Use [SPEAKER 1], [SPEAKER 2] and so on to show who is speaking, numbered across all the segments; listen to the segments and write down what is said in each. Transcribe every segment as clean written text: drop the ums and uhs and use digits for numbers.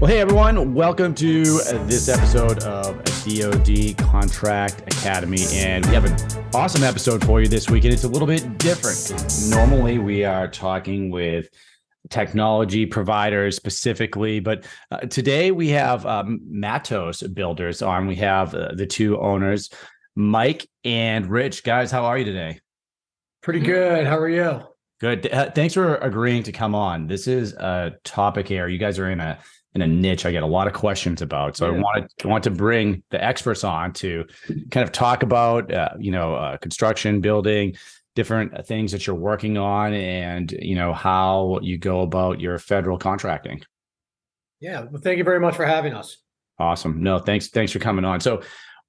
[SPEAKER 1] Well, hey everyone, welcome to this episode of DoD Contract Academy, and we have an awesome episode for you this week, and it's a little bit different. Normally, we are talking with technology providers specifically, but today we have Matos builders on. We have the two owners, Mike and Rich. Guys, how are you today?
[SPEAKER 2] Pretty good. How are you?
[SPEAKER 1] Good. Thanks for agreeing to come on. This is a topic here. You guys are in a niche I get a lot of questions about. So
[SPEAKER 2] Yeah.
[SPEAKER 1] I want to bring the experts on to kind of talk about, construction, building, different things that you're working on, and, how you go about your federal contracting.
[SPEAKER 2] Yeah. Well, thank you very much for having us.
[SPEAKER 1] Awesome. No, thanks for coming on. So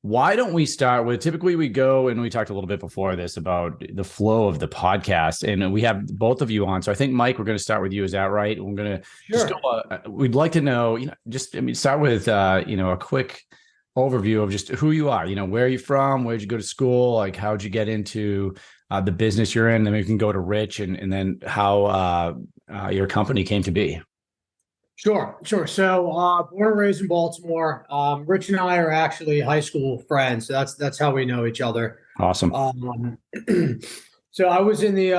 [SPEAKER 1] why don't we start with, typically we go, and we talked a little bit before this about the flow of the podcast, and we have both of you on. So I think, Mike, we're going to start with you. Is that right? We're going to just go, we'd like to know, start with, a quick overview of just who you are, where are you from? Where'd you go to school? Like, how'd you get into the business you're in? Then we can go to Rich and then how your company came to be.
[SPEAKER 2] Sure. So, born and raised in Baltimore. Rich and I are actually high school friends. So that's how we know each other.
[SPEAKER 1] Awesome.
[SPEAKER 2] So I was in the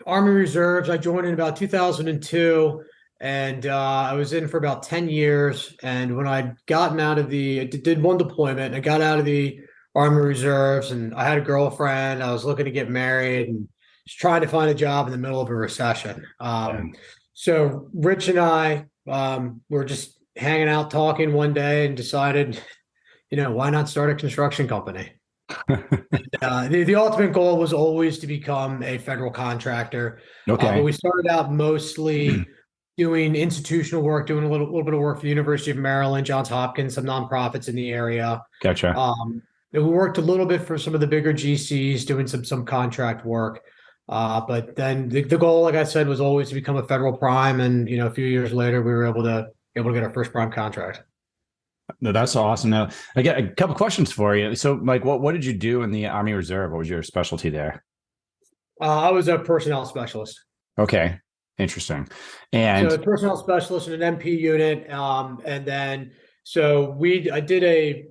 [SPEAKER 2] Army Reserves. I joined in about 2002, and I was in for about 10 years. And when I'd gotten out of I did one deployment. I got out of the Army Reserves, and I had a girlfriend. I was looking to get married and just trying to find a job in the middle of a recession. So Rich and I were just hanging out talking one day and decided, why not start a construction company? The ultimate goal was always to become a federal contractor.
[SPEAKER 1] Okay.
[SPEAKER 2] But we started out mostly doing institutional work, doing a little bit of work for the University of Maryland, Johns Hopkins, some nonprofits in the area.
[SPEAKER 1] Gotcha.
[SPEAKER 2] We worked a little bit for some of the bigger GCs, doing some contract work. But then the goal, like I said, was always to become a federal prime. And, a few years later, we were able to get our first prime contract.
[SPEAKER 1] No, that's awesome. Now, I got a couple questions for you. So, Mike, what did you do in the Army Reserve? What was your specialty there?
[SPEAKER 2] I was a personnel specialist.
[SPEAKER 1] Okay. Interesting. And
[SPEAKER 2] so a personnel specialist in an MP unit. And then, I did a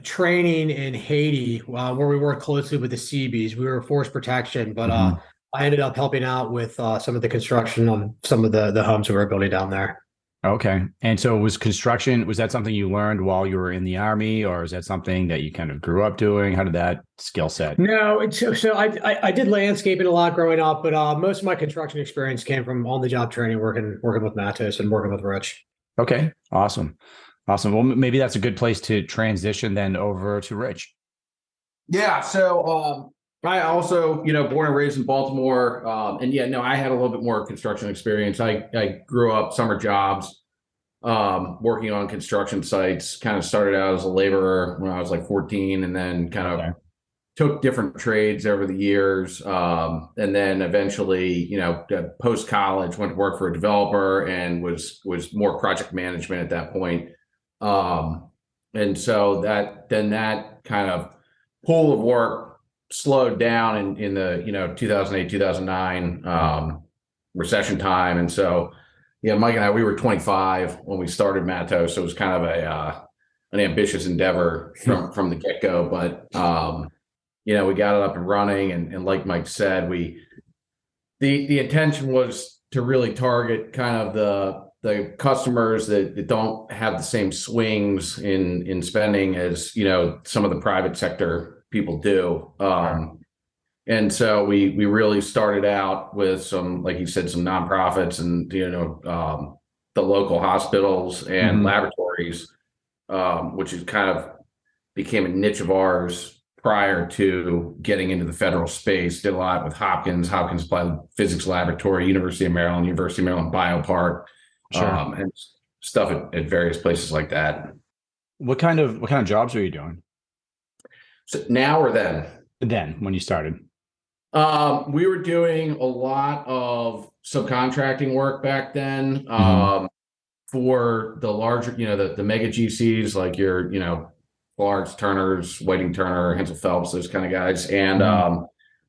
[SPEAKER 2] training in Haiti where we worked closely with the Seabees. We were force protection, but I ended up helping out with some of the construction on some of the homes we were building down there.
[SPEAKER 1] Okay. And so was that something you learned while you were in the Army, or is that something that you kind of grew up doing? How did that skill set?
[SPEAKER 2] No, I did landscaping a lot growing up, but most of my construction experience came from on-the-job training, working with Matos and working with Rich.
[SPEAKER 1] Okay. Awesome. Well, maybe that's a good place to transition then over to Rich.
[SPEAKER 3] Yeah. So I also, born and raised in Baltimore. I had a little bit more construction experience. I grew up summer jobs, working on construction sites. Kind of started out as a laborer when I was like 14, and then kind of took different trades over the years. And then eventually, post college, went to work for a developer and was more project management at that point. And so that kind of pool of work slowed down in the 2008, 2009 recession time. And so Mike and I, we were 25 when we started Matos, so it was kind of an ambitious endeavor from the get-go, but we got it up and running, and like Mike said, the intention was to really target kind of the customers that don't have the same swings in spending as some of the private sector people do. And so we really started out with some, like you said, some nonprofits and the local hospitals and laboratories, which is kind of became a niche of ours prior to getting into the federal space. Did a lot with Hopkins Applied Physics Laboratory, University of Maryland Biopark.
[SPEAKER 1] Sure.
[SPEAKER 3] And stuff at various places like that.
[SPEAKER 1] What kind of jobs were you doing?
[SPEAKER 3] So now or then?
[SPEAKER 1] Then, when you started?
[SPEAKER 3] We were doing a lot of subcontracting work back then, for the larger, the mega GCs, like your, Clark's, Turner's, Whiting Turner, Hensel Phelps, those kind of guys. And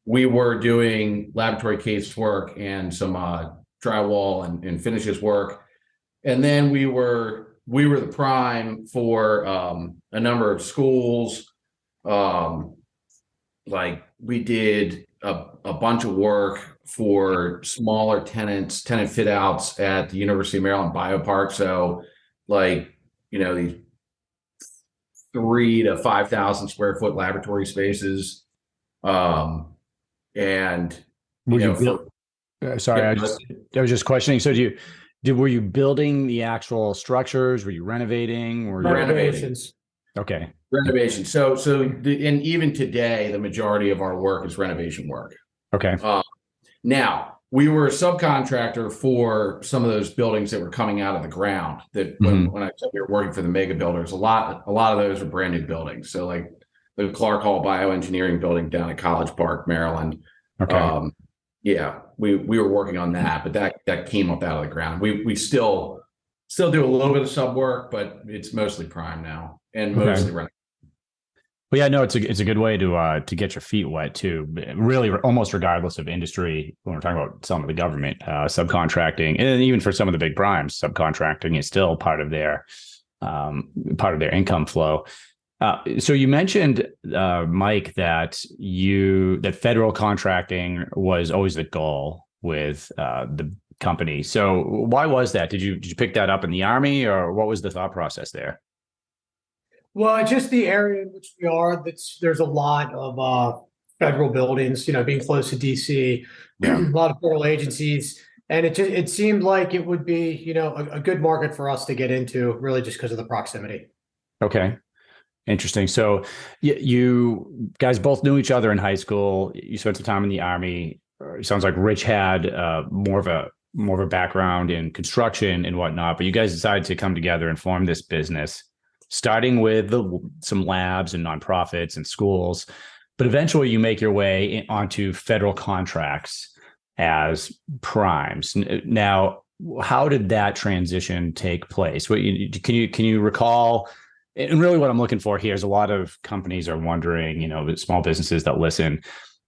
[SPEAKER 3] we were doing laboratory case work and some drywall and finishes work. And then we were the prime for a number of schools. Like we did a bunch of work for smaller tenant fit outs at the University of Maryland Biopark. So like, these 3,000 to 5,000 square foot laboratory spaces. And
[SPEAKER 1] Were you
[SPEAKER 3] for,
[SPEAKER 1] sorry,
[SPEAKER 3] yeah,
[SPEAKER 1] I was just questioning. So were you building the actual structures? Were you renovating? Were you
[SPEAKER 2] Renovations.
[SPEAKER 1] Okay.
[SPEAKER 3] renovation. And even today, the majority of our work is renovation work.
[SPEAKER 1] Okay.
[SPEAKER 3] Now we were a subcontractor for some of those buildings that were coming out of the ground. That when I said we were working for the mega builders, a lot of those are brand new buildings. So like the Clark Hall Bioengineering building down at College Park, Maryland.
[SPEAKER 1] Okay.
[SPEAKER 3] Yeah, we were working on that, but that came up out of the ground. We still do a little bit of sub work, but it's mostly prime now and mostly rental.
[SPEAKER 1] Well, yeah, no, it's a good way to get your feet wet too. Really, almost regardless of industry, when we're talking about some of the government subcontracting, and even for some of the big primes, subcontracting is still part of their income flow. So you mentioned, Mike, that federal contracting was always the goal with the company. So why was that? Did you pick that up in the Army, or what was the thought process there?
[SPEAKER 2] Well, just the area in which we are, there's a lot of federal buildings, being close to DC,
[SPEAKER 1] Yeah.
[SPEAKER 2] a lot of federal agencies. And it seemed like it would be, a good market for us to get into, really just because of the proximity.
[SPEAKER 1] Okay. Interesting. So you guys both knew each other in high school. You spent some time in the Army. It sounds like Rich had more of a background in construction and whatnot, but you guys decided to come together and form this business, starting with some labs and nonprofits and schools, but eventually you make your way onto federal contracts as primes. Now, how did that transition take place? Can you recall? And really what I'm looking for here is a lot of companies are wondering, small businesses that listen,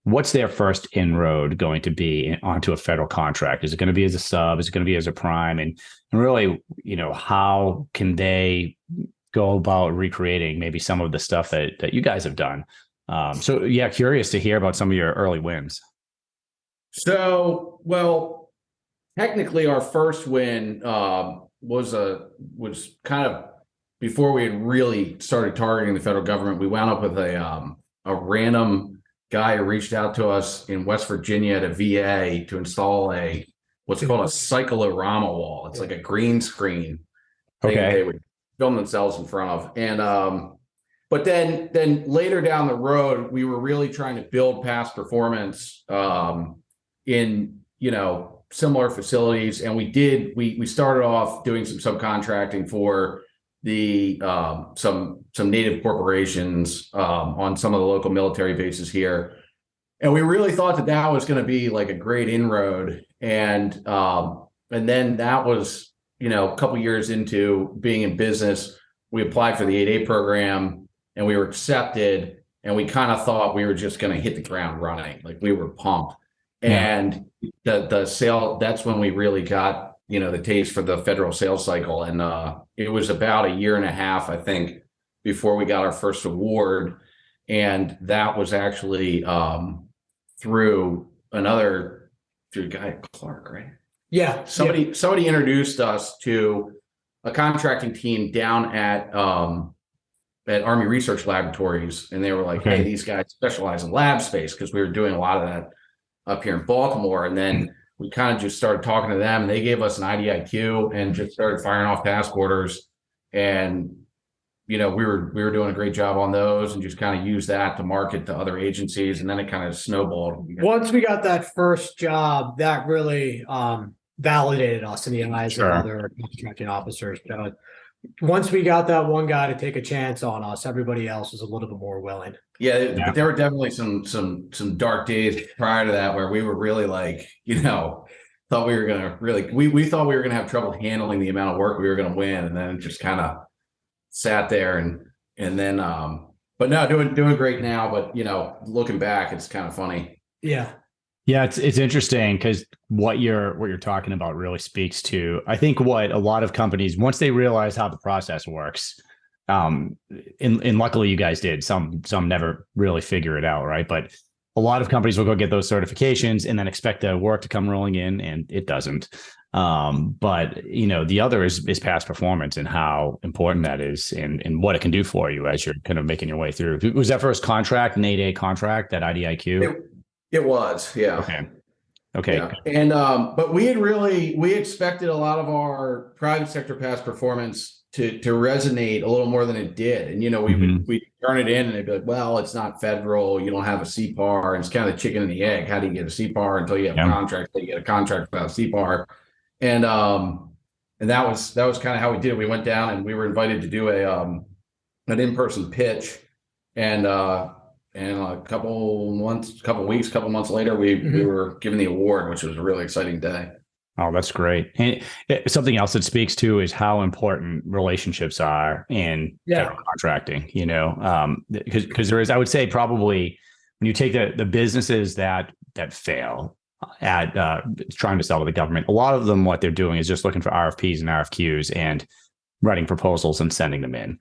[SPEAKER 1] what's their first inroad going to be onto a federal contract? Is it going to be as a sub? Is it going to be as a prime? And really, how can they go about recreating maybe some of the stuff that you guys have done? So yeah, curious to hear about some of your early wins.
[SPEAKER 3] So, well, technically our first win was kind of before we had really started targeting the federal government. We wound up with a random guy who reached out to us in West Virginia at a VA to install what's called a cyclorama wall. It's like a green screen thing that they would film themselves in front of. And but then later down the road, we were really trying to build past performance in similar facilities. And we started off doing some subcontracting for the some native corporations on some of the local military bases here, and we really thought that was going to be like a great inroad. And then that was a couple years into being in business, we applied for the 8A program and we were accepted, and we kind of thought we were just going to hit the ground running, like we were pumped. And the sale, that's when we really got the taste for the federal sales cycle. And it was about a year and a half, I think, before we got our first award. And that was actually through a guy, Clark, right?
[SPEAKER 2] Yeah.
[SPEAKER 3] Somebody introduced us to a contracting team down at Army Research Laboratories. And they were like, hey, these guys specialize in lab space, because we were doing a lot of that up here in Baltimore. And then we kind of just started talking to them, and they gave us an IDIQ and just started firing off task orders. And, we were doing a great job on those, and just kind of used that to market to other agencies. And then it kind of snowballed.
[SPEAKER 2] Once we got that first job, that really validated us in the eyes of other contracting officers. Once we got that one guy to take a chance on us, everybody else was a little bit more willing.
[SPEAKER 3] Yeah, there were definitely some dark days prior to that where we were really like, thought we were going to we thought we were going to have trouble handling the amount of work we were going to win, and then just kind of sat there and then but no, doing great now. But looking back, it's kind of funny.
[SPEAKER 2] Yeah.
[SPEAKER 1] Yeah, it's interesting because what you're talking about really speaks to, I think, what a lot of companies, once they realize how the process works, and luckily you guys did. Some never really figure it out, right? But a lot of companies will go get those certifications and then expect the work to come rolling in, and it doesn't. But the other is past performance and how important that is, and what it can do for you as you're kind of making your way through. Was that first contract an 8A contract, that IDIQ?
[SPEAKER 3] It was, yeah.
[SPEAKER 1] Okay.
[SPEAKER 3] Yeah. And but we expected a lot of our private sector past performance to resonate a little more than it did. And we turn it in and they'd be like, well, it's not federal, you don't have a CPAR, and it's kind of the chicken and the egg. How do you get a CPAR until you have a contract? Until you get a contract without a CPAR. And that was kind of how we did it. We went down and we were invited to do an in-person pitch, and a couple months later, we were given the award, which was a really exciting day.
[SPEAKER 1] Oh, that's great. And something else that speaks to is how important relationships are in federal contracting, because there is, I would say, probably when you take the businesses that fail at trying to sell to the government, a lot of them, what they're doing is just looking for RFPs and RFQs and writing proposals and sending them in.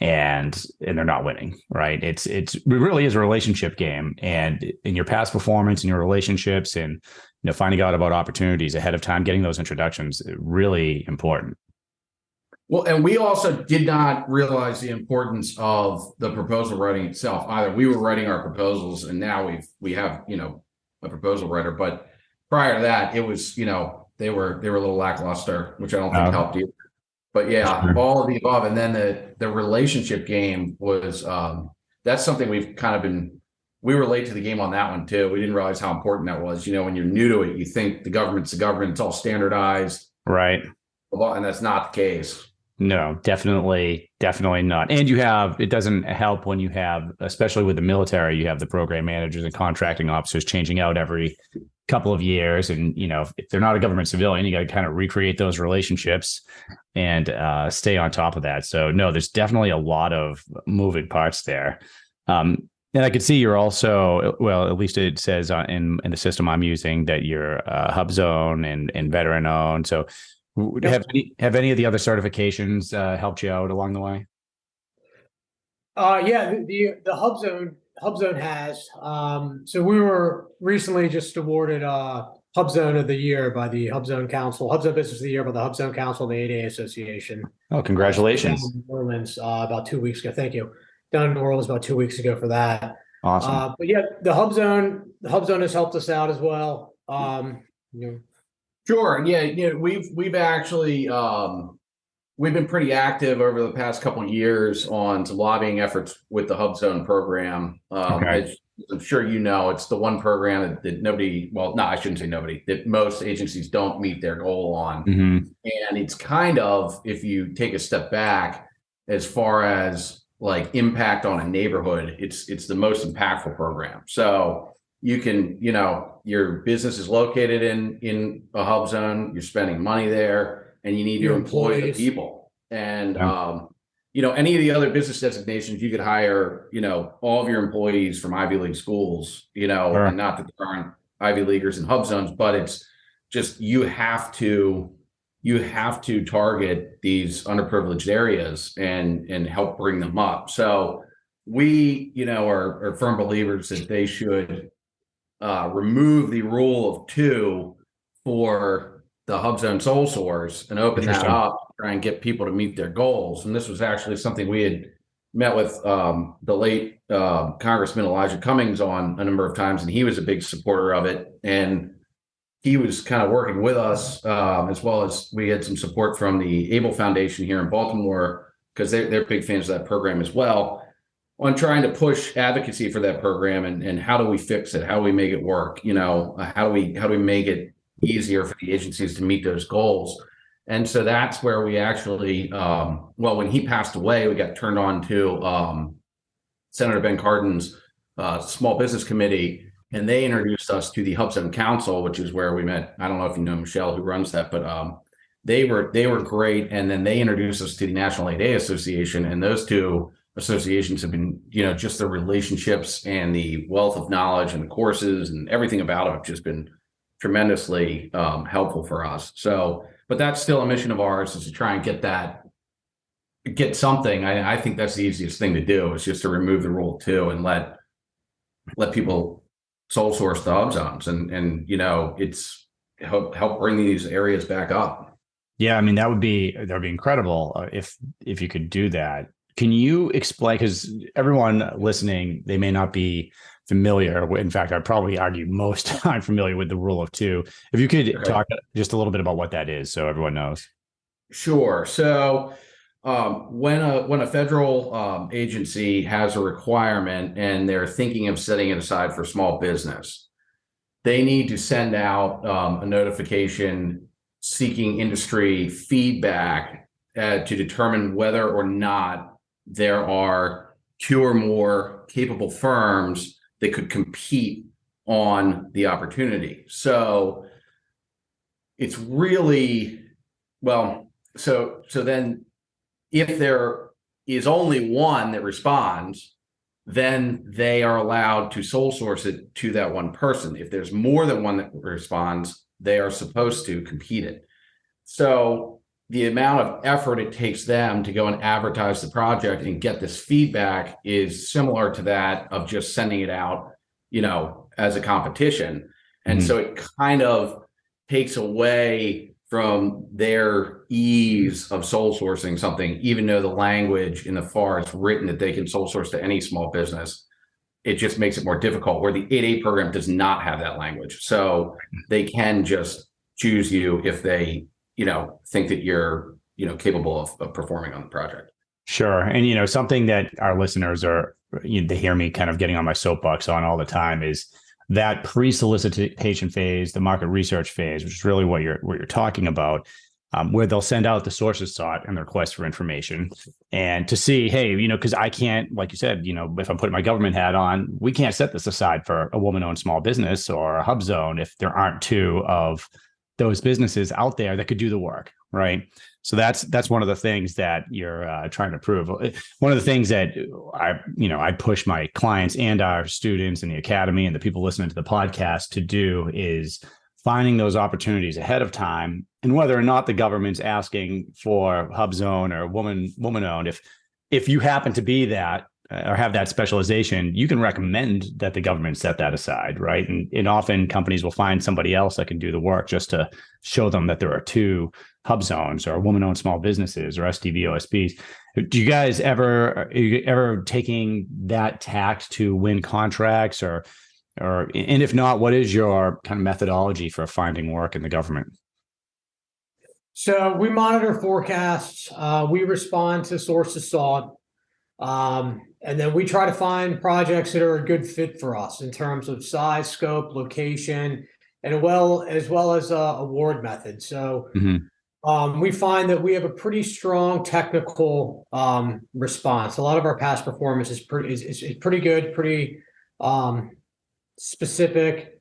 [SPEAKER 1] And they're not winning, right? It really is a relationship game, and in your past performance and your relationships, and finding out about opportunities ahead of time, getting those introductions, really important.
[SPEAKER 3] Well, and we also did not realize the importance of the proposal writing itself either. We were writing our proposals, and now we have a proposal writer, but prior to that, it was they were a little lackluster, which I don't think helped either. But yeah, all of the above. And then the relationship game was, that's something we've kind of we were late to the game on that one too. We didn't realize how important that was. When you're new to it, you think the government's the government, it's all standardized.
[SPEAKER 1] Right.
[SPEAKER 3] And that's not the case.
[SPEAKER 1] No, definitely not. And it doesn't help when you have, especially with the military, you have the program managers and contracting officers changing out every couple of years. And, if they're not a government civilian, you got to kind of recreate those relationships and stay on top of that. So no, there's definitely a lot of moving parts there. And I could see you're also, well, at least it says in the system I'm using that you're Hub Zone and veteran owned. So have any of the other certifications helped you out along the way?
[SPEAKER 2] The Hub Zone has. So we were recently just awarded Hub Zone of the Year by the Hub Zone Council, Hub Zone Business of the Year by the Hub Zone Council and the 8A Association.
[SPEAKER 1] Oh, congratulations!
[SPEAKER 2] Down in New Orleans about 2 weeks ago. Thank you. Down in New Orleans about 2 weeks ago for that.
[SPEAKER 1] Awesome.
[SPEAKER 2] But yeah, the Hub Zone has helped us out as well.
[SPEAKER 3] Sure. Yeah. We've actually we've been pretty active over the past couple of years on some lobbying efforts with the Hub Zone program. As I'm sure it's the one program that nobody, well, no, I shouldn't say nobody, that most agencies don't meet their goal on.
[SPEAKER 1] Mm-hmm.
[SPEAKER 3] And it's kind of, if you take a step back, as far as like impact on a neighborhood, it's the most impactful program. So you can, your business is located in a Hub Zone, you're spending money there, and you need to employ the people. And any of the other business designations, you could hire, all of your employees from Ivy League schools,
[SPEAKER 1] Sure.
[SPEAKER 3] And not that there aren't Ivy Leaguers in Hub Zones, but it's just you have to target these underprivileged areas and help bring them up. So we, are firm believers that they should remove the rule of 2 for the Hub Zone sole source and open that up, try and get people to meet their goals. And this was actually something we had met with the late Congressman Elijah Cummings on a number of times, and he was a big supporter of it. And he was kind of working with us, as well as we had some support from the Able Foundation here in Baltimore, because they're big fans of that program as well, on trying to push advocacy for that program and how do we fix it? How do we make it work? How do we make it easier for the agencies to meet those goals? And so that's where we actually, when he passed away, we got turned on to Senator Ben Cardin's Small Business Committee, and they introduced us to the Hub Zone Council, which is where we met. I don't know if you know Michelle, who runs that, but they were great. And then they introduced us to the National 8A Association, and those two associations have been, just the relationships and the wealth of knowledge and the courses and everything about it have just been tremendously helpful for us. So, but that's still a mission of ours, is to try and get something. I think that's the easiest thing to do, is just to remove the rule 2 and let people sole source the hub zones, and it's help bring these areas back up.
[SPEAKER 1] Yeah, I mean, that would be incredible if you could do that. Can you explain, because everyone listening, they may not be familiar. In fact, I'd probably argue most aren't familiar with the rule of 2. If you could talk just a little bit about what that is, so everyone knows.
[SPEAKER 3] Sure. So when a federal agency has a requirement and they're thinking of setting it aside for small business, they need to send out a notification seeking industry feedback to determine whether or not there are 2 or more capable firms that could compete on the opportunity. So it's really, well, so then if there is only one that responds, then they are allowed to sole source it to that one person. If there's more than one that responds, they are supposed to compete it. So the amount of effort it takes them to go and advertise the project and get this feedback is similar to that of just sending it out, as a competition. And so it kind of takes away from their ease of sole sourcing something, even though the language in the FAR is written that they can sole source to any small business. It just makes it more difficult, where the 8A program does not have that language. So they can just choose you if they, think that you're, capable of performing on the project.
[SPEAKER 1] Sure. And, something that our listeners are, they hear me kind of getting on my soapbox on all the time is that pre-solicitation phase, the market research phase, which is really what you're talking about, where they'll send out the sources sought and the request for information, and to see, hey, because I can't, like you said, if I'm putting my government hat on, we can't set this aside for a woman-owned small business or a hub zone if there aren't 2 of those businesses out there that could do the work, right? So that's one of the things that you're trying to prove. One of the things that I push my clients and our students in the academy and the people listening to the podcast to do is finding those opportunities ahead of time, and whether or not the government's asking for hub zone or woman owned, if you happen to be that or have that specialization, you can recommend that the government set that aside, right? And often companies will find somebody else that can do the work just to show them that there are 2 hub zones or woman-owned small businesses or SDV OSBs. Do you guys are you ever taking that tact to win contracts, or and if not, what is your kind of methodology for finding work in the government?
[SPEAKER 2] So we monitor forecasts. We respond to sources sought. And then we try to find projects that are a good fit for us in terms of size, scope, location, and as well as award method. So we find that we have a pretty strong technical response. A lot of our past performance is pretty good, pretty specific.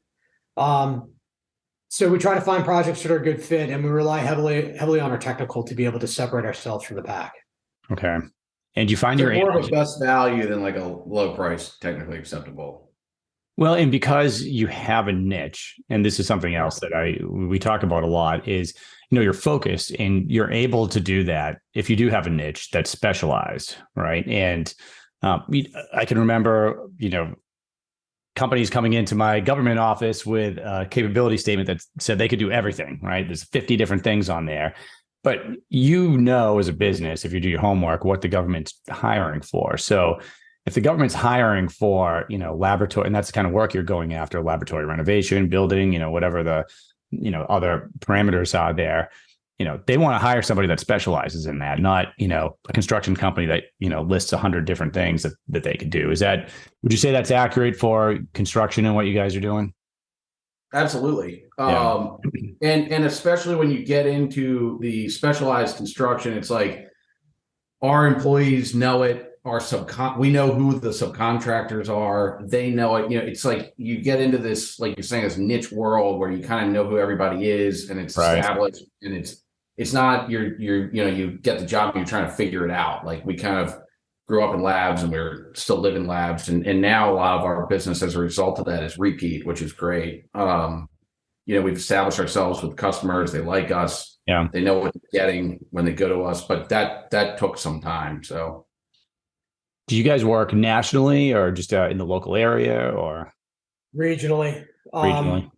[SPEAKER 2] So we try to find projects that are a good fit, and we rely heavily on our technical to be able to separate ourselves from the pack.
[SPEAKER 1] Okay. And you find
[SPEAKER 3] you're more of a best value than like a low price, technically acceptable.
[SPEAKER 1] Well, and because you have a niche, and this is something else that we talk about a lot, is you're focused and you're able to do that if you do have a niche that's specialized, right? And I can remember, companies coming into my government office with a capability statement that said they could do everything, right? There's 50 different things on there. But as a business, if you do your homework, what the government's hiring for. So if the government's hiring for, laboratory, and that's the kind of work you're going after, laboratory renovation, building, whatever the, other parameters are there, they want to hire somebody that specializes in that, not, a construction company that, lists 100 different things that they could do. Would you say that's accurate for construction and what you guys are doing?
[SPEAKER 3] Absolutely.
[SPEAKER 1] Yeah.
[SPEAKER 3] And especially when you get into the specialized construction, it's like our employees know it. We know who the subcontractors are. They know it. It's like you get into this, like you're saying, this niche world where you kind of know who everybody is, and it's established, and it's not you get the job and you're trying to figure it out. Like we kind of grew up in labs and we're still living labs. And now a lot of our business as a result of that is repeat, which is great. We've established ourselves with customers. They like us.
[SPEAKER 1] Yeah.
[SPEAKER 3] They know what they're getting when they go to us, but that took some time. So
[SPEAKER 1] Do you guys work nationally or just in the local area or
[SPEAKER 2] Regionally.
[SPEAKER 1] regionally?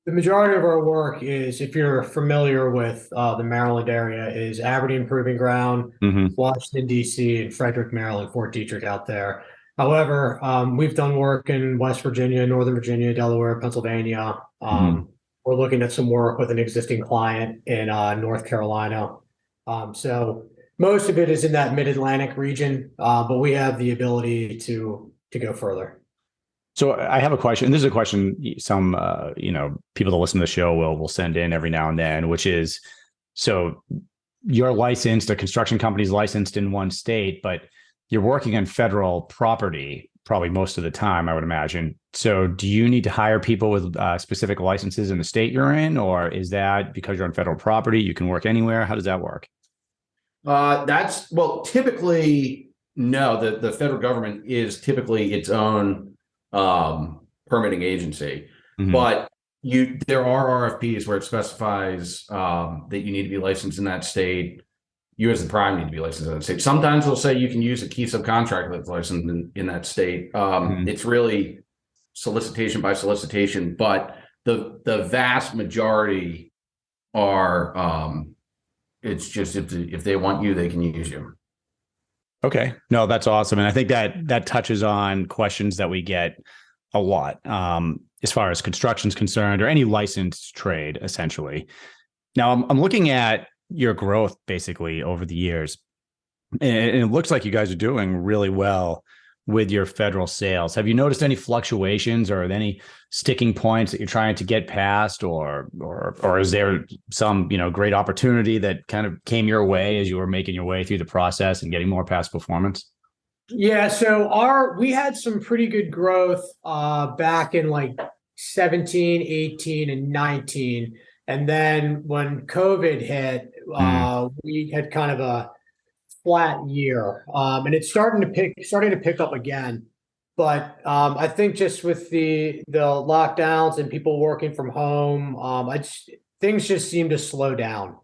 [SPEAKER 2] The majority of our work is, if you're familiar with the Maryland area, is Aberdeen Proving Ground,
[SPEAKER 1] Mm-hmm.
[SPEAKER 2] Washington, D.C., and Frederick, Maryland, Fort Detrick out there. However, we've done work in West Virginia, Northern Virginia, Delaware, Pennsylvania. We're looking at some work with an existing client in North Carolina. So most of it is in that mid-Atlantic region, but we have the ability to go further.
[SPEAKER 1] So I have a question, and this is a question some people that listen to the show will send in every now and then, which is, so you're licensed, a construction company's licensed in one state, but you're working on federal property probably most of the time, I would imagine. So do you need to hire people with specific licenses in the state you're in, or is that because you're on federal property, you can work anywhere? How does that work?
[SPEAKER 3] Typically, no, the federal government is typically its own permitting agency, but there are RFPs where it specifies that you need to be licensed in that state. You as the prime need to be licensed in that state. Sometimes they'll say you can use a key subcontractor that's licensed in that state. It's really solicitation by solicitation, but the vast majority are it's just if they want you, they can use you.
[SPEAKER 1] Okay. No, that's awesome. And I think that touches on questions that we get a lot as far as construction is concerned, or any licensed trade, essentially. Now, I'm looking at your growth basically over the years, and it looks like you guys are doing really well with your federal sales. Have you noticed any fluctuations or any sticking points that you're trying to get past, or is there some, great opportunity that kind of came your way as you were making your way through the process and getting more past performance?
[SPEAKER 2] Yeah, so we had some pretty good growth back in like 17, 18, and 19. And then when COVID hit, we had kind of a flat year, and it's starting to pick up again. But I think just with the lockdowns and people working from home, things just seem to slow down.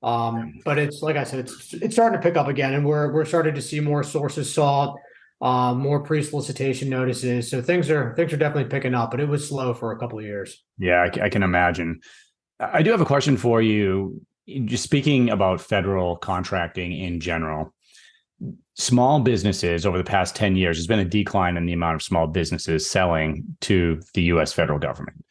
[SPEAKER 2] But it's, like I said, it's starting to pick up again, and we're starting to see more sources sought, more pre-solicitation notices. So things are definitely picking up, but it was slow for a couple of years.
[SPEAKER 1] Yeah, I can imagine. I do have a question for you. Just speaking about federal contracting in general, small businesses over the past 10 years, there's been a decline in the amount of small businesses selling to the U.S. federal government.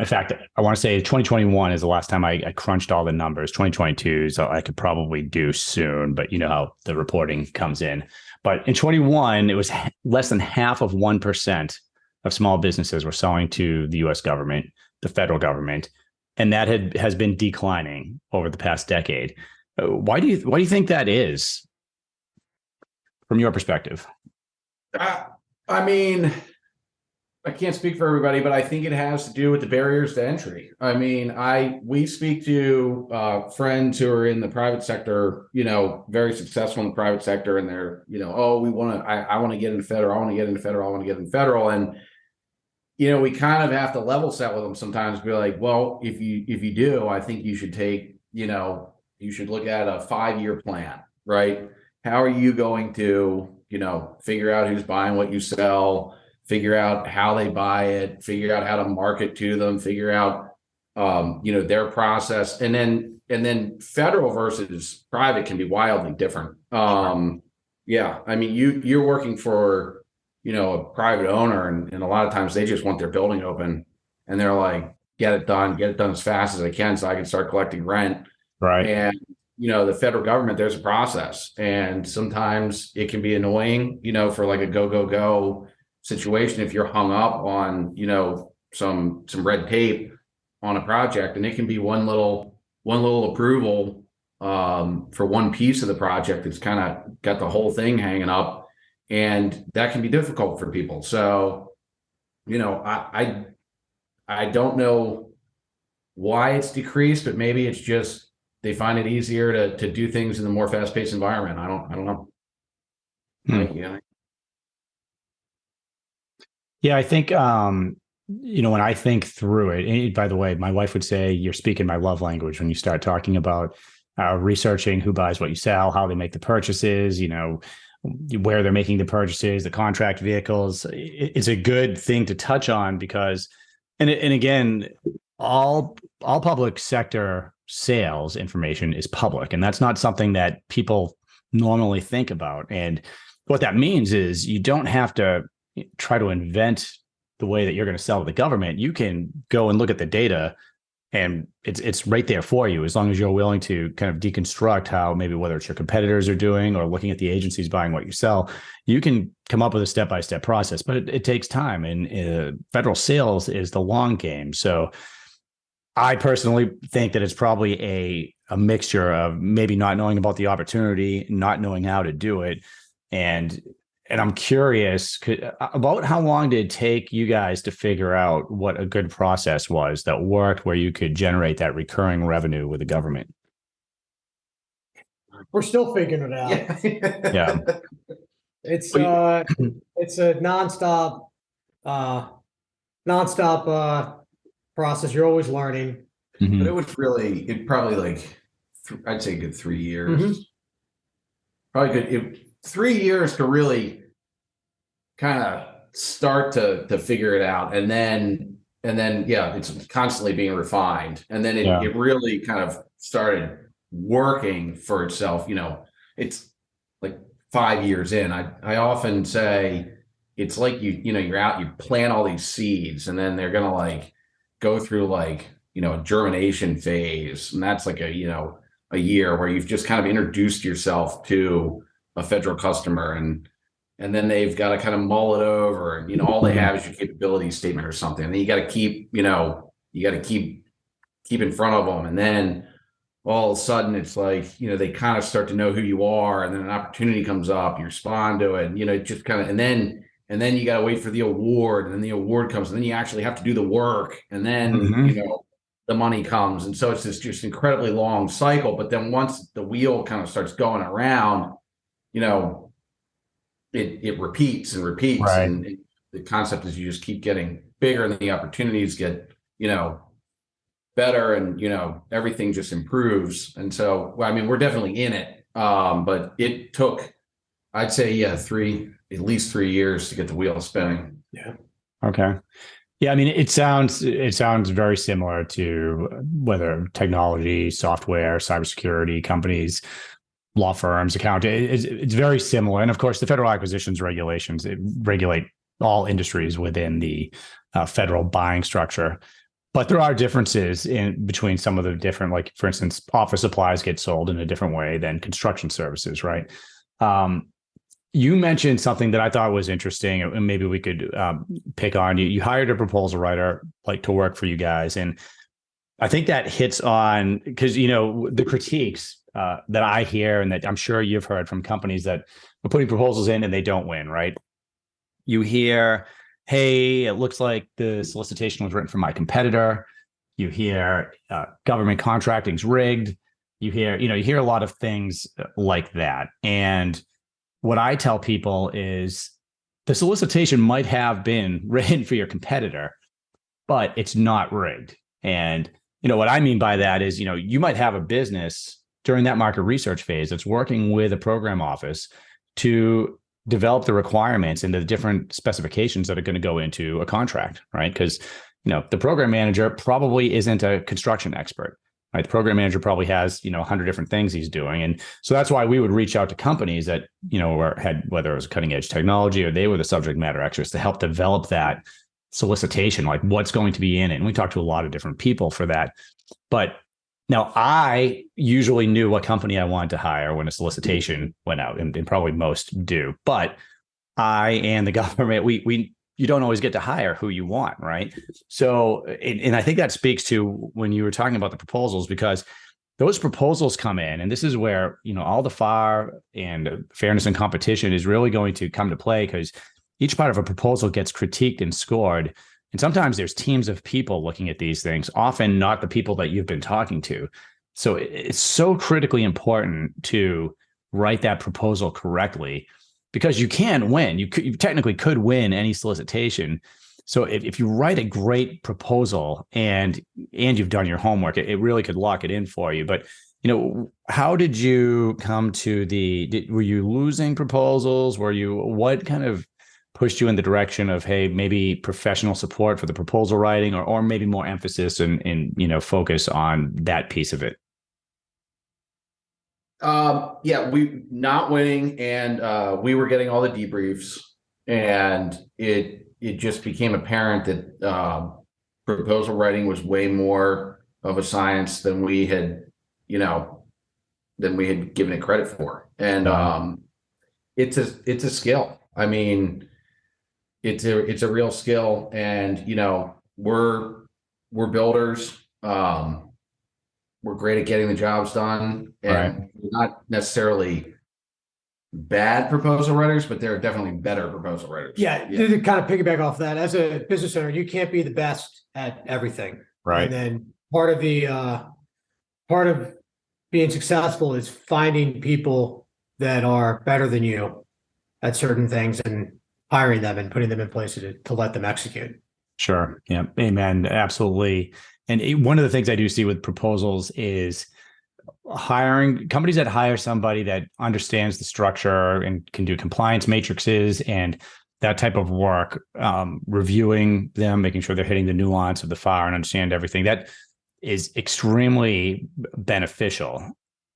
[SPEAKER 1] In fact, I want to say 2021 is the last time I crunched all the numbers. 2022, so I could probably do soon, but you know how the reporting comes in. But in 21, it was less than half of 1% of small businesses were selling to the U.S. government, the federal government, and that has been declining over the past decade. Why do you think that is, from your perspective?
[SPEAKER 3] I mean, I can't speak for everybody, but I think it has to do with the barriers to entry. I mean, we speak to friends who are in the private sector, very successful in the private sector, and they're, I want to get into federal, I want to get into federal, I want to get into federal, and we kind of have to level set with them sometimes. Be like, well, if you do, I think you should take, you should look at a 5-year plan, right? How are you going to, figure out who's buying what you sell, figure out how they buy it, figure out how to market to them, figure out, their process. And then federal versus private can be wildly different. Yeah. I mean, you're working for, a private owner, and a lot of times they just want their building open, and they're like, get it done as fast as I can so I can start collecting rent.
[SPEAKER 1] Right.
[SPEAKER 3] And, the federal government, there's a process, and sometimes it can be annoying, for like a go situation if you're hung up on, some red tape on a project, and it can be one little approval for one piece of the project that's kind of got the whole thing hanging up. And that can be difficult for people. So, I don't know why it's decreased, but maybe it's just they find it easier to do things in a more fast-paced environment. I don't know. Thank you.
[SPEAKER 1] Yeah, I think when I think through it, and by the way, my wife would say you're speaking my love language when you start talking about researching who buys what you sell, how they make the purchases, where they're making the purchases, the contract vehicles. It's a good thing to touch on because, and again, all public sector sales information is public, and that's not something that people normally think about. And what that means is you don't have to try to invent the way that you're going to sell to the government. You can go and look at the data, and it's right there for you, as long as you're willing to kind of deconstruct how maybe whether it's your competitors are doing or looking at the agencies buying what you sell. You can come up with a step-by-step process, but it takes time, and federal sales is the long game. So I personally think that it's probably a mixture of maybe not knowing about the opportunity, not knowing how to do it. And I'm curious about how long did it take you guys to figure out what a good process was that worked, where you could generate that recurring revenue with the government?
[SPEAKER 2] We're still figuring it out.
[SPEAKER 1] Yeah.
[SPEAKER 2] It's a nonstop process. You're always learning.
[SPEAKER 1] Mhm.
[SPEAKER 3] But it probably like, I'd say a good 3 years.
[SPEAKER 2] Mhm.
[SPEAKER 3] Probably good 3 years to really kind of start to figure it out. And then, yeah, it's constantly being refined. And then it really kind of started working for itself. It's like 5 years in. I often say it's like you're out, you plant all these seeds, and then they're going to like go through like, a germination phase. And that's like a year where you've just kind of introduced yourself to a federal customer, and then they've got to kind of mull it over, and all they have is your capability statement or something. And then you got to keep in front of them, and then all of a sudden it's like they kind of start to know who you are, and then an opportunity comes up, you respond to it, and just kind of, and then you got to wait for the award, and then the award comes, and then you actually have to do the work, and then the money comes. And so it's this just incredibly long cycle. But then once the wheel kind of starts going around, it repeats and repeats.
[SPEAKER 1] Right.
[SPEAKER 3] And the concept is you just keep getting bigger, and the opportunities get, better, and, everything just improves. And so, we're definitely in it. But it took, I'd say, at least 3 years to get the wheel spinning.
[SPEAKER 2] Yeah.
[SPEAKER 1] Okay. Yeah, it sounds very similar to whether technology, software, cybersecurity companies, law firms, it's very similar. And of course, the federal acquisitions regulations regulate all industries within the federal buying structure. But there are differences in between some of the different, like for instance, office supplies get sold in a different way than construction services, right? You mentioned something that I thought was interesting, and maybe we could pick on. You hired a proposal writer to work for you guys, and I think that hits on, because the critiques that I hear, and that I'm sure you've heard from companies that are putting proposals in and they don't win, right? You hear, hey, it looks like the solicitation was written for my competitor. You hear government contracting's rigged. You hear a lot of things like that. And what I tell people is the solicitation might have been written for your competitor, but it's not rigged. And what I mean by that is, you might have a business during that market research phase that's working with a program office to develop the requirements and the different specifications that are going to go into a contract, right? Because, the program manager probably isn't a construction expert, right? The program manager probably has, 100 different things he's doing. And so that's why we would reach out to companies that, had, whether it was cutting edge technology or they were the subject matter experts, to help develop that solicitation, like what's going to be in it. And we talked to a lot of different people for that. But now I usually knew what company I wanted to hire when a solicitation went out, and probably most do. But I and the government, you don't always get to hire who you want, right? So, and I think that speaks to when you were talking about the proposals, because those proposals come in, and this is where, all the FAR and fairness and competition is really going to come to play, because each part of a proposal gets critiqued and scored. And sometimes there's teams of people looking at these things, often not the people that you've been talking to. So it's so critically important to write that proposal correctly. because you can win. You technically could win any solicitation. So if you write a great proposal and you've done your homework, it really could lock it in for you. But how did you come to were you losing proposals? What kind of pushed you in the direction of, hey, maybe professional support for the proposal writing, or maybe more emphasis and focus on that piece of it?
[SPEAKER 3] We not winning, and we were getting all the debriefs, and it just became apparent that proposal writing was way more of a science than we had given it credit for. And it's a skill. I mean, it's a real skill, and we're builders. We're great at getting the jobs done, and we're not necessarily bad proposal writers, but there are definitely better proposal writers.
[SPEAKER 2] Yeah. To kind of piggyback off that, as a business owner, you can't be the best at everything.
[SPEAKER 1] Right.
[SPEAKER 2] And then part of being successful is finding people that are better than you at certain things and hiring them and putting them in place to let them execute.
[SPEAKER 1] Sure. Yeah. Amen. Absolutely. And one of the things I do see with proposals is hiring companies that hire somebody that understands the structure and can do compliance matrices and that type of work, reviewing them, making sure they're hitting the nuance of the fire and understand everything. That is extremely beneficial.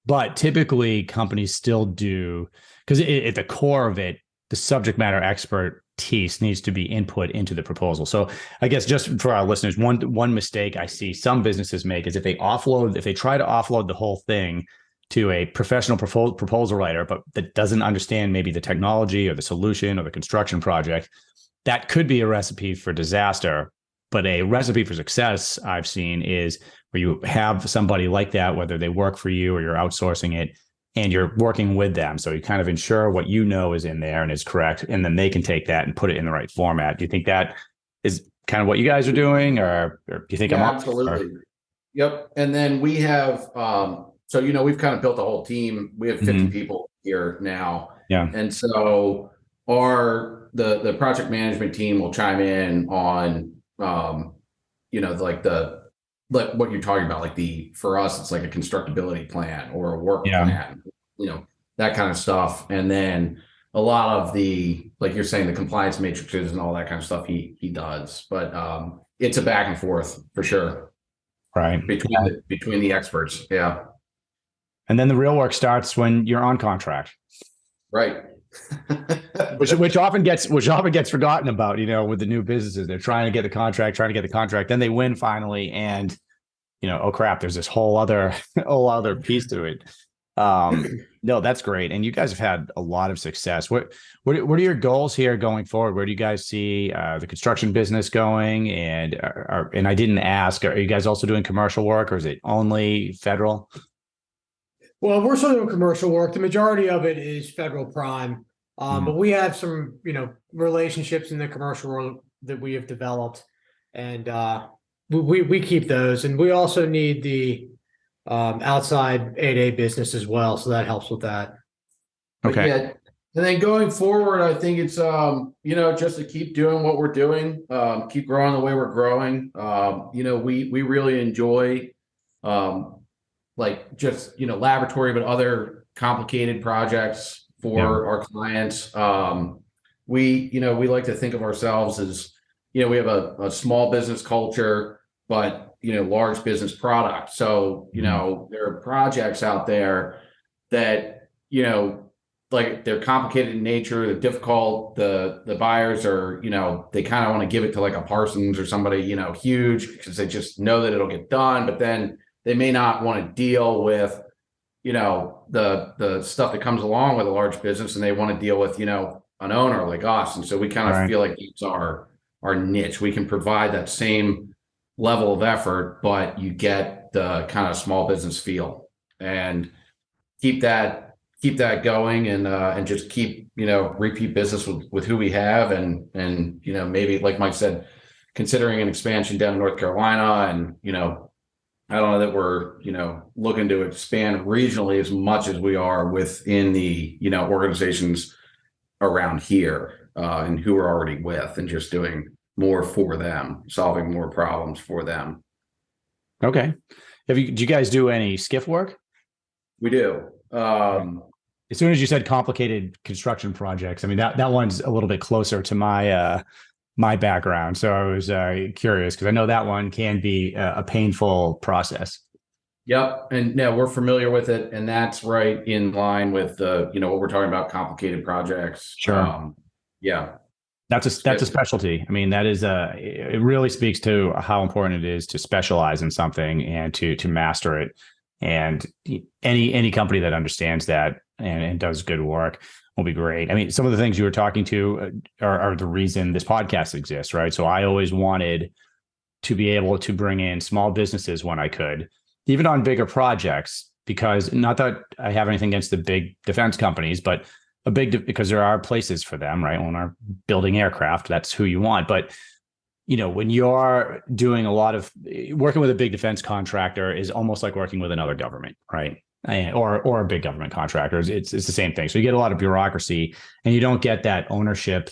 [SPEAKER 1] But typically companies still do, because at the core of it, the subject matter expertise needs to be input into the proposal. So I guess just for our listeners, one mistake I see some businesses make is if they try to offload the whole thing to a professional proposal writer, but that doesn't understand maybe the technology or the solution or the construction project, that could be a recipe for disaster. But a recipe for success I've seen is where you have somebody like that, whether they work for you or you're outsourcing it, and you're working with them. So you kind of ensure what is in there and is correct, and then they can take that and put it in the right format. Do you think that is kind of what you guys are doing, or do you think I'm
[SPEAKER 3] absolutely? Yep. And then we have, we've kind of built a whole team. We have 50 people here now.
[SPEAKER 1] Yeah.
[SPEAKER 3] And so the project management team will chime in on, like what you're talking about, for us, it's like a constructability plan or a work plan, that kind of stuff. And then a lot of like you're saying, the compliance matrices and all that kind of stuff he does, but it's a back and forth for sure.
[SPEAKER 1] Right.
[SPEAKER 3] Between the experts. Yeah.
[SPEAKER 1] And then the real work starts when you're on contract.
[SPEAKER 3] Right.
[SPEAKER 1] which often gets forgotten about, with the new businesses. They're trying to get the contract, then they win finally, and oh crap, there's this whole other piece to it. No, that's great, and you guys have had a lot of success. What are your goals here going forward? Where do you guys see the construction business going? And I didn't ask, are you guys also doing commercial work, or is it only federal?
[SPEAKER 2] Well, we're still doing commercial work. The majority of it is federal prime. But we have some, relationships in the commercial world that we have developed, and we keep those. And we also need the outside 8A business as well, so that helps with that.
[SPEAKER 1] Okay.
[SPEAKER 3] Yeah, and then going forward, I think it's just to keep doing what we're doing, keep growing the way we're growing. We really enjoy laboratory, but other complicated projects for our clients. We like to think of ourselves as, we have a small business culture, but, large business product. So, there are projects out there that, they're complicated in nature, they're difficult. The buyers are, they kind of want to give it to like a Parsons or somebody, huge, because they just know that it'll get done, but then they may not want to deal with, the stuff that comes along with a large business, and they want to deal with, an owner like us. And so we kind of feel like it's our niche. We can provide that same level of effort, but you get the kind of small business feel, and keep that going, and just keep, repeat business with who we have. And maybe like Mike said, considering an expansion down in North Carolina, and, I don't know that we're, looking to expand regionally as much as we are within the, organizations around here and who we're already with, and just doing more for them, solving more problems for them.
[SPEAKER 1] Okay. Do you guys do any skiff work?
[SPEAKER 3] We do.
[SPEAKER 1] As soon as you said complicated construction projects, I mean, that one's a little bit closer to my background. So I was curious because I know that one can be a painful process.
[SPEAKER 3] Yep. And yeah, we're familiar with it. And that's right in line with the, what we're talking about, complicated projects.
[SPEAKER 1] Sure.
[SPEAKER 3] Yeah.
[SPEAKER 1] That's a specialty. I mean, that is it really speaks to how important it is to specialize in something and to master it. And any company that understands that and does good work will be great. I mean, some of the things you were talking to are the reason this podcast exists, right? So I always wanted to be able to bring in small businesses when I could, even on bigger projects, because not that I have anything against the big defense companies, but because there are places for them, right? When we're building aircraft, that's who you want. But when you're doing a lot of working with a big defense contractor is almost like working with another government, right? Or a big government contractor. It's the same thing. So you get a lot of bureaucracy, and you don't get that ownership,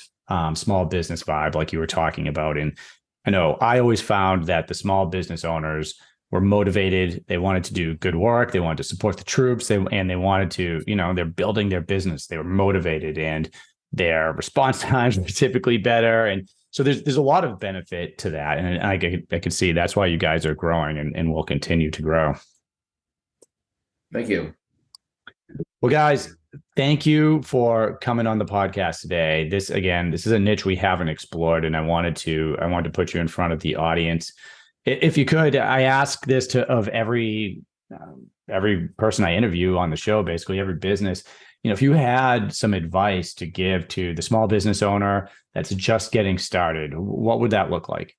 [SPEAKER 1] small business vibe like you were talking about. And I know I always found that the small business owners were motivated. They wanted to do good work. They wanted to support the troops. They wanted to, they're building their business. They were motivated, and their response times were typically better. And so there's a lot of benefit to that. And I can see that's why you guys are growing and will continue to grow.
[SPEAKER 3] Thank you.
[SPEAKER 1] Well, guys, thank you for coming on the podcast today. This is a niche we haven't explored, and I wanted to put you in front of the audience. If you could, I ask this of every person I interview on the show, basically every business, if you had some advice to give to the small business owner that's just getting started, what would that look like?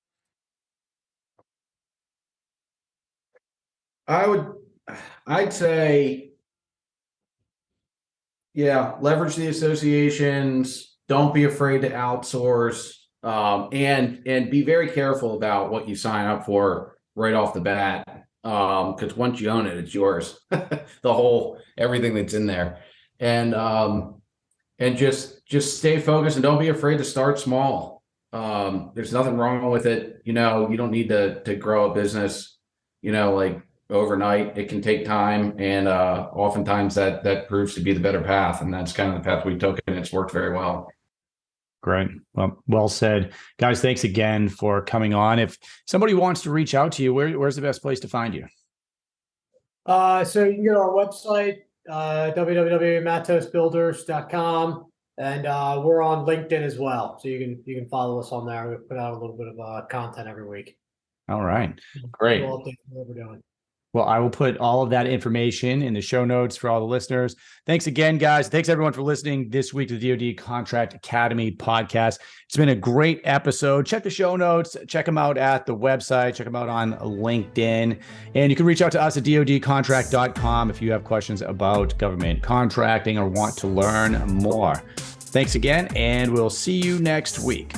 [SPEAKER 3] I'd say, leverage the associations. Don't be afraid to outsource. And be very careful about what you sign up for right off the bat. Because once you own it, it's yours. Everything that's in there. And just stay focused, and don't be afraid to start small. There's nothing wrong with it. You don't need to grow a business, like overnight. It can take time. And oftentimes that proves to be the better path. And that's kind of the path we took, and it's worked very well.
[SPEAKER 1] Great. Well said. Guys, thanks again for coming on. If somebody wants to reach out to you, where's the best place to find you?
[SPEAKER 2] So you can go to our website, www.matosbuilders.com, and we're on LinkedIn as well. So you can follow us on there. We put out a little bit of content every week.
[SPEAKER 1] All right. Great.
[SPEAKER 2] We'll update what we're doing.
[SPEAKER 1] Well, I will put all of that information in the show notes for all the listeners. Thanks again, guys. Thanks everyone for listening this week to the DoD Contract Academy podcast. It's been a great episode. Check the show notes. Check them out at the website. Check them out on LinkedIn. And you can reach out to us at dodcontract.com if you have questions about government contracting or want to learn more. Thanks again, and we'll see you next week.